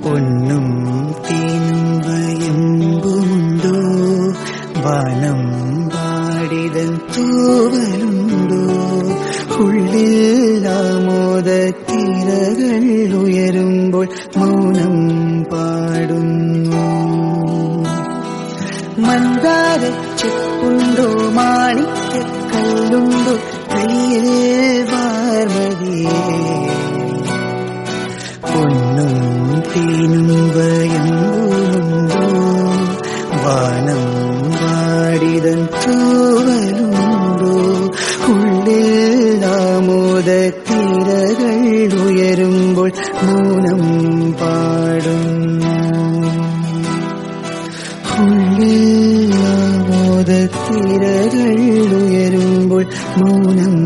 പൊന്നും തേനും വയമ്പുമുണ്ടോ, വനം പാടിതൻ തൂവലുണ്ടോ, ഉള്ളിൽ ആമോദ തിരകൾ ഉയരുമ്പോൾ മൗനം പാടുന്നു. മന്ദാരച്ചെപ്പുണ്ടോ, മാണിക്കല്ലുണ്ടോ, കയ്യിൽ വാർമതിയേ. പൊന്നും തേനും വയമ്പുമുണ്ടോ, വാനം വാടിതൻ തൂവലുണ്ടോ, ഉള്ളിൽ ആമോദ തിരകൾ ഉയരുമ്പോൾ മൗനം പാടുന്നു. ഉള്ളിൽ ആമോദ തിരകൾ ഉയരുമ്പോൾ മൗനം